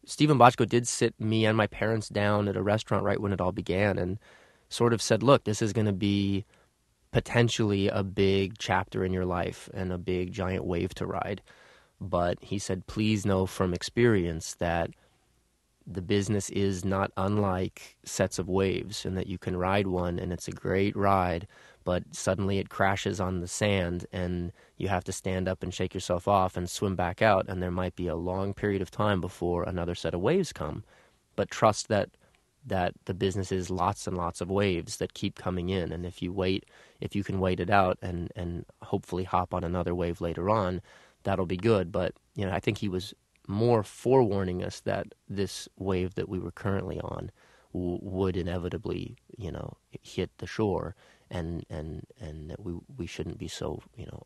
Stephen Bochco did sit me and my parents down at a restaurant right when it all began and sort of said, look, this is going to be potentially a big chapter in your life and a big giant wave to ride. But he said, please know from experience that the business is not unlike sets of waves, and that you can ride one and it's a great ride, but suddenly it crashes on the sand and you have to stand up and shake yourself off and swim back out, and there might be a long period of time before another set of waves come. But trust that the business is lots and lots of waves that keep coming in, and if you can wait it out and hopefully hop on another wave later on, that'll be good. But I think he was more forewarning us that this wave that we were currently on would inevitably, hit the shore, and that we shouldn't be so,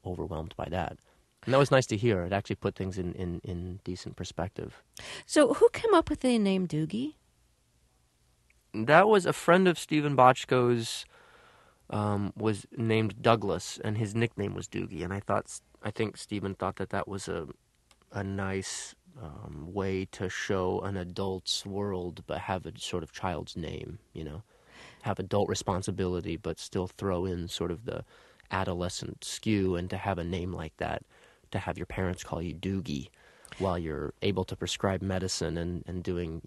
overwhelmed by that. And that was nice to hear. It actually put things in decent perspective. So who came up with the name Doogie? That was a friend of Stephen Bochco's, was named Douglas, and his nickname was Doogie. And I think Stephen thought that was a nice way to show an adult's world, but have a sort of child's name, have adult responsibility, but still throw in sort of the adolescent skew, and to have a name like that, to have your parents call you Doogie while you're able to prescribe medicine and doing,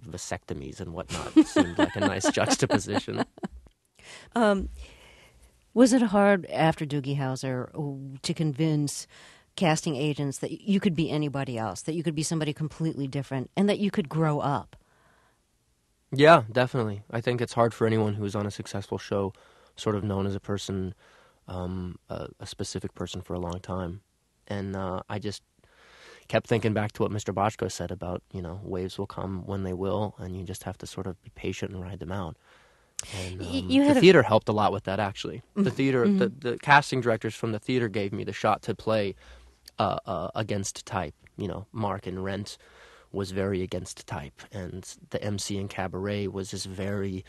vasectomies and whatnot, seemed like a nice juxtaposition. Was it hard after Doogie Howser to convince casting agents that you could be anybody else, that you could be somebody completely different, and that you could grow up? Yeah, definitely. I think it's hard for anyone who's on a successful show, sort of known as a person, a specific person for a long time. And I just kept thinking back to what Mr. Bochco said about, waves will come when they will, and you just have to sort of be patient and ride them out. And the theater helped a lot with that, actually. The theater, the casting directors from the theater gave me the shot to play against type. Mark in Rent was very against type, and the MC in Cabaret was this very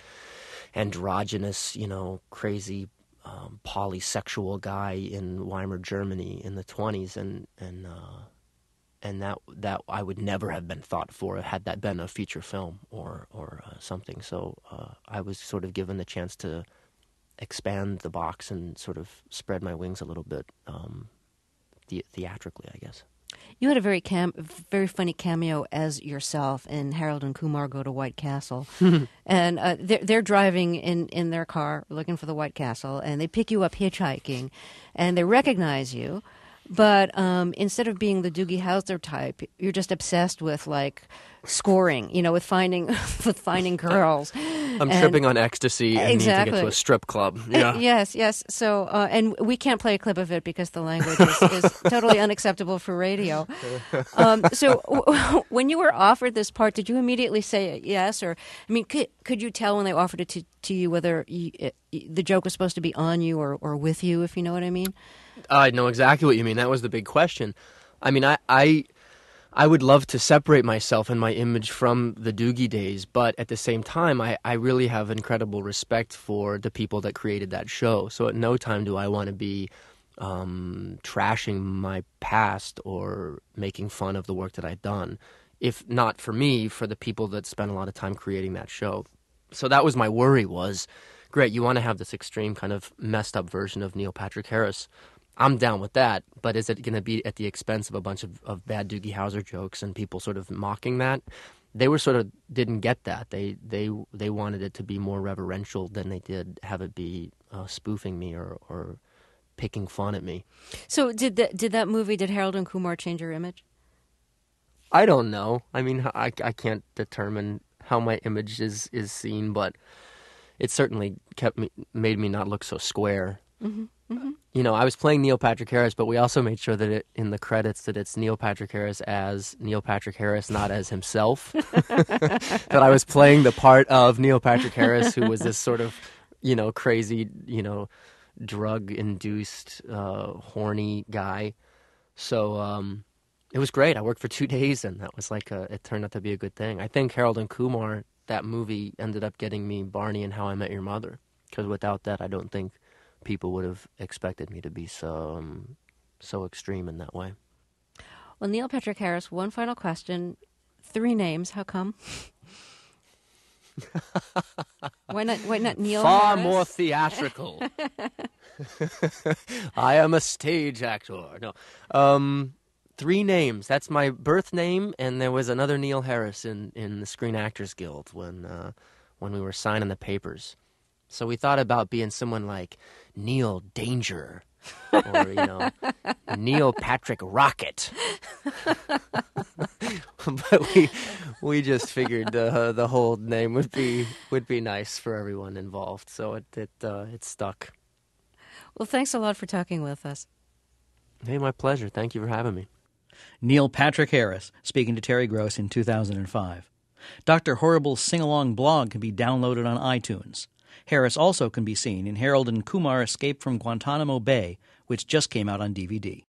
androgynous, crazy polysexual guy in Weimar Germany in the 1920s, and that I would never have been thought for had that been a feature film or something. So I was sort of given the chance to expand the box and sort of spread my wings a little bit theatrically, I guess. You had a very funny cameo as yourself in Harold and Kumar Go to White Castle. And they're driving in their car looking for the White Castle, and they pick you up hitchhiking, and they recognize you. But instead of being the Doogie Howser type, you're just obsessed with scoring, with finding girls. I'm tripping on ecstasy and exactly. need to get to a strip club. Yeah. Yes. So, and we can't play a clip of it because the language is totally unacceptable for radio. So, when you were offered this part, did you immediately say yes, or could you tell when they offered it to you whether the joke was supposed to be on you or with you, if you know what I mean? I know exactly what you mean. That was the big question. I mean, I would love to separate myself and my image from the Doogie days, but at the same time, I really have incredible respect for the people that created that show. So at no time do I want to be trashing my past or making fun of the work that I've done. If not for me, for the people that spent a lot of time creating that show. So that was my worry was, great, you want to have this extreme kind of messed up version of Neil Patrick Harris. I'm down with that, but is it going to be at the expense of a bunch of bad Doogie Howser jokes and people sort of mocking that? They were sort of didn't get that. They wanted it to be more reverential than they did have it be spoofing me or picking fun at me. So did Harold and Kumar change your image? I don't know. I mean, I can't determine how my image is seen, but it certainly made me not look so square. Mm-hmm. Mm-hmm. I was playing Neil Patrick Harris, but we also made sure that in the credits that it's Neil Patrick Harris as Neil Patrick Harris, not as himself. That I was playing the part of Neil Patrick Harris, who was this sort of, crazy, drug-induced, horny guy. So it was great. I worked for 2 days, and that was it turned out to be a good thing. I think Harold and Kumar, that movie ended up getting me Barney and How I Met Your Mother, because without that, I don't think people would have expected me to be so extreme in that way. Well, Neil Patrick Harris, one final question. 3 names. How come? Why not Neil Far Harris? more theatrical. I am a stage actor. No. 3 names. That's my birth name, and there was another Neil Harris in the Screen Actors Guild when we were signing the papers. So we thought about being someone like Neil Danger or, Neil Patrick Rocket. But we just figured the whole name would be nice for everyone involved. So it stuck. Well, thanks a lot for talking with us. Hey, my pleasure. Thank you for having me. Neil Patrick Harris speaking to Terry Gross in 2005. Dr. Horrible's sing-along blog can be downloaded on iTunes. Harris also can be seen in Harold and Kumar Escape from Guantanamo Bay, which just came out on DVD.